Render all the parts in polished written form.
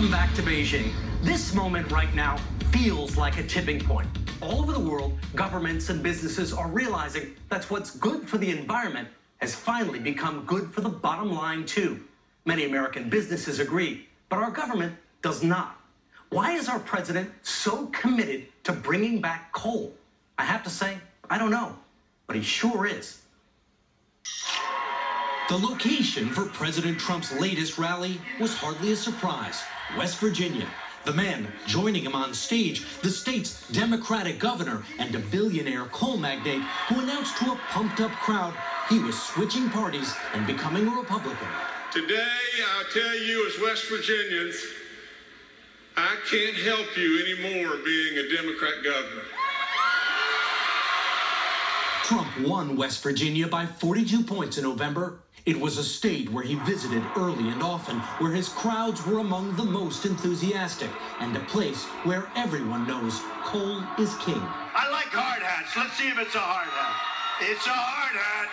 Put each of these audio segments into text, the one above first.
Welcome back to Beijing. This moment right now feels like a tipping point. All over the world, governments and businesses are realizing that what's good for the environment has finally become good for the bottom line, too. Many American businesses agree, but our government does not. Why is our president so committed to bringing back coal? I have to say, I don't know, but he sure is. The location for President Trump's latest rally was hardly a surprise: West Virginia. The man joining him on stage, the state's Democratic governor and a billionaire coal magnate who announced to a pumped-up crowd he was switching parties and becoming a Republican. Today, I'll tell you as West Virginians, I can't help you anymore being a Democrat governor. Trump won West Virginia by 42 points in November. It was a state where he visited early and often, where his crowds were among the most enthusiastic, and a place where everyone knows coal is king. I like hard hats. Let's see if it's a hard hat. It's a hard hat.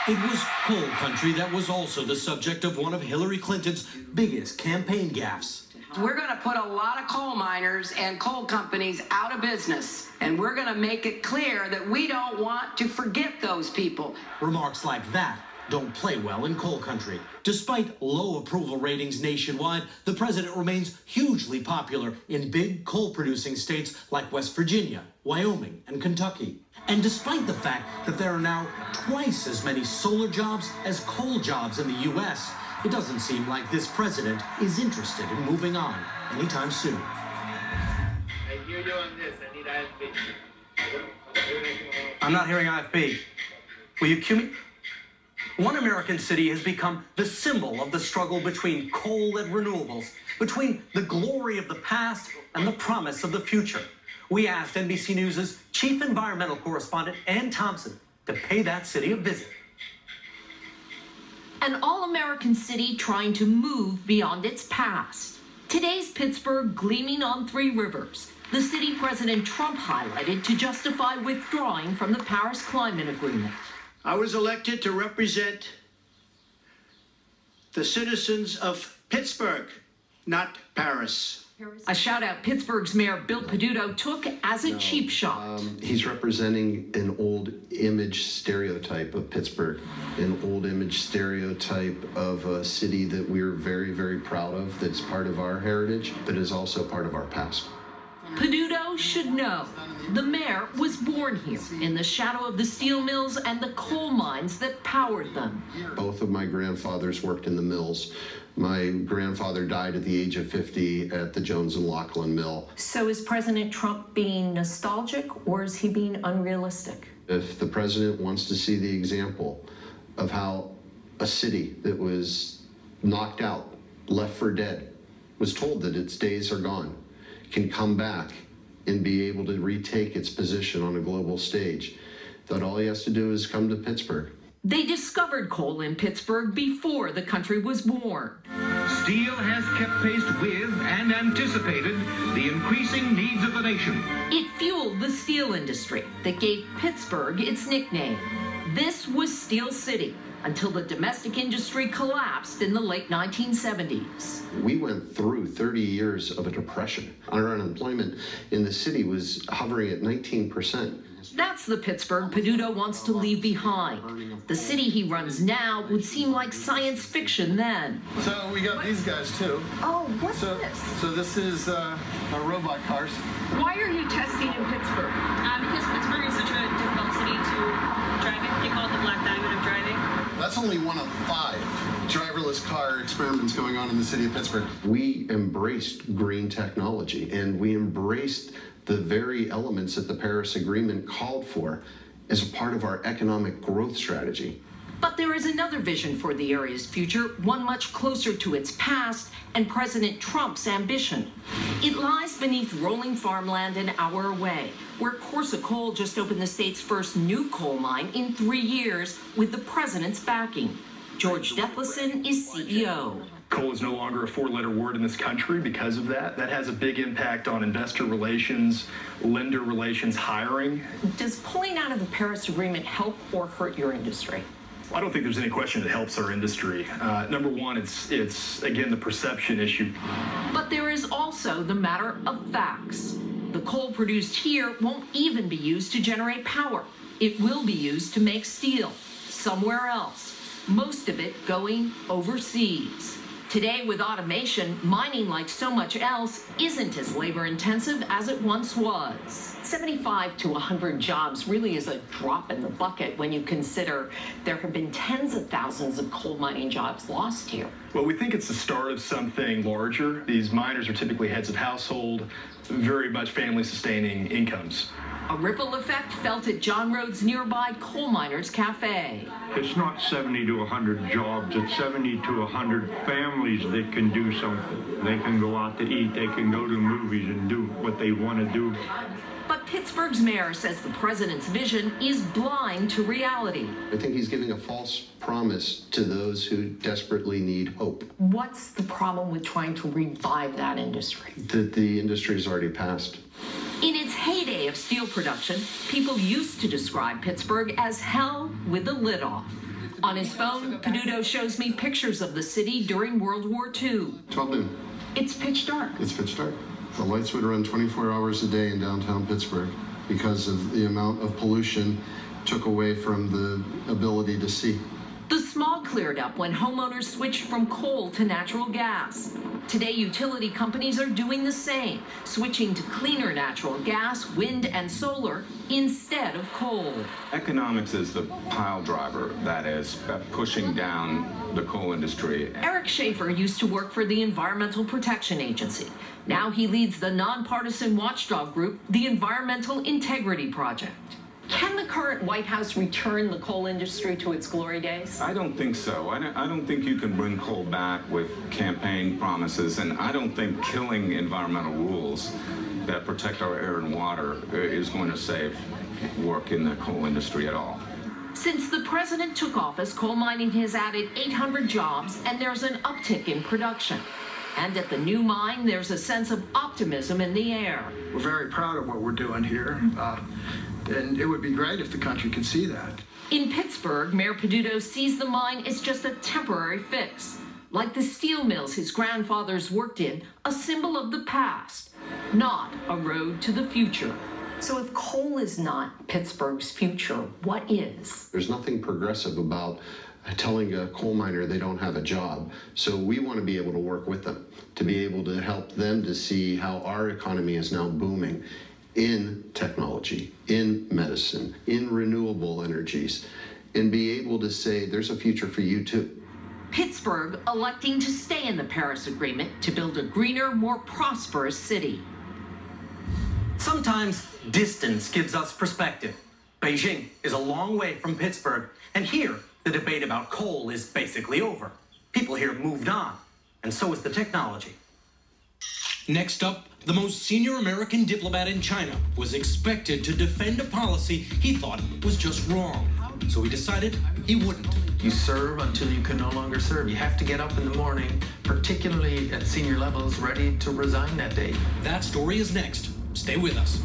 It was coal country that was also the subject of one of Hillary Clinton's biggest campaign gaffes. We're going to put a lot of coal miners and coal companies out of business, and we're going to make it clear that we don't want to forget those people. Remarks like that don't play well in coal country. Despite low approval ratings nationwide, the president remains hugely popular in big coal-producing states like West Virginia, Wyoming, and Kentucky. And despite the fact that there are now twice as many solar jobs as coal jobs in the U.S., it doesn't seem like this president is interested in moving on anytime soon. I hear you on this. I need IFB. I'm not hearing IFB. Will you cue me? One American city has become the symbol of the struggle between coal and renewables, between the glory of the past and the promise of the future. We asked NBC News' chief environmental correspondent, Ann Thompson, to pay that city a visit. An all-American city trying to move beyond its past. Today's Pittsburgh gleaming on three rivers, the city President Trump highlighted to justify withdrawing from the Paris Climate Agreement. I was elected to represent the citizens of Pittsburgh, not Paris. A shout-out Pittsburgh's Mayor Bill Peduto took as a cheap shot. He's representing an old image stereotype of Pittsburgh, an old image stereotype of a city that we're very, very proud of, that's part of our heritage, but is also part of our past. Peduto should know the mayor was born here in the shadow of the steel mills and the coal mines that powered them. Both of my grandfathers worked in the mills. My grandfather died at the age of 50 at the Jones and Laughlin mill. So is President Trump being nostalgic, or is he being unrealistic? If the president wants to see the example of how a city that was knocked out, left for dead, was told that its days are gone, can come back and be able to retake its position on a global stage, that all he has to do is come to Pittsburgh. They discovered coal in Pittsburgh before the country was born. Steel has kept pace with and anticipated the increasing needs of the nation. It fueled the steel industry that gave Pittsburgh its nickname. This was Steel City until the domestic industry collapsed in the late 1970s. We went through 30 years of a depression. Our unemployment in the city was hovering at 19%. That's the Pittsburgh Peduto wants to leave behind. The city he runs now would seem like science fiction then. So we got these guys too. Oh, what's this? So this is our robot cars. Why are you testing in Pittsburgh? Because Pittsburgh is such a difficult city to drive in. They call it the Black Diamond of driving. That's only one of 5 driverless car experiments going on in the city of Pittsburgh. We embraced green technology, and we embraced the very elements that the Paris Agreement called for as a part of our economic growth strategy. But there is another vision for the area's future, one much closer to its past and President Trump's ambition. It lies beneath rolling farmland an hour away, where Corsa Coal just opened the state's first new coal mine in 3 years with the president's backing. George Deathlison is CEO. Coal is no longer a 4-letter word in this country because of that. That has a big impact on investor relations, lender relations, hiring. Does pulling out of the Paris Agreement help or hurt your industry? I don't think there's any question it helps our industry. Number one, it's again the perception issue. But there is also the matter of facts. The coal produced here won't even be used to generate power. It will be used to make steel somewhere else, most of it going overseas. Today, with automation, mining, like so much else, isn't as labor-intensive as it once was. 75 to 100 jobs really is a drop in the bucket when you consider there have been tens of thousands of coal mining jobs lost here. Well, we think it's the start of something larger. These miners are typically heads of household, very much family-sustaining incomes. A ripple effect felt at John Road's nearby Coal Miners Cafe. It's not 70 to 100 jobs, it's 70 to 100 families that can do something. They can go out to eat, they can go to movies and do what they want to do. But Pittsburgh's mayor says the president's vision is blind to reality. I think he's giving a false promise to those who desperately need hope. What's the problem with trying to revive that industry? That the industry's already passed. In its heyday of steel production, people used to describe Pittsburgh as hell with the lid off. On his phone, Peduto shows me pictures of the city during World War II. 12 noon. It's pitch dark. It's pitch dark. The lights would run 24 hours a day in downtown Pittsburgh because of the amount of pollution took away from the ability to see. The smog cleared up when homeowners switched from coal to natural gas. Today, utility companies are doing the same, switching to cleaner natural gas, wind, and solar instead of coal. Economics is the pile driver that is pushing down the coal industry. Eric Schaefer used to work for the Environmental Protection Agency. Now he leads the nonpartisan watchdog group, the Environmental Integrity Project. Can the current White House return the coal industry to its glory days? I don't think so. I don't think you can bring coal back with campaign promises, and I don't think killing environmental rules that protect our air and water is going to save work in the coal industry at all. Since the president took office, coal mining has added 800 jobs, and there's an uptick in production. And at the new mine, there's a sense of optimism in the air. We're very proud of what we're doing here. And it would be great if the country could see that. In Pittsburgh, Mayor Peduto sees the mine as just a temporary fix. Like the steel mills his grandfathers worked in, a symbol of the past, not a road to the future. So if coal is not Pittsburgh's future, what is? There's nothing progressive about telling a coal miner they don't have a job. So we want to be able to work with them, to be able to help them to see how our economy is now booming in technology, in medicine, in renewable energies, and be able to say there's a future for you too. Pittsburgh electing to stay in the Paris Agreement to build a greener, more prosperous city. Sometimes distance gives us perspective. Beijing is a long way from Pittsburgh, and here the debate about coal is basically over. People here moved on, and so is the technology. Next up, the most senior American diplomat in China was expected to defend a policy he thought was just wrong. So he decided he wouldn't. You serve until you can no longer serve. You have to get up in the morning, particularly at senior levels, ready to resign that day. That story is next. Stay with us.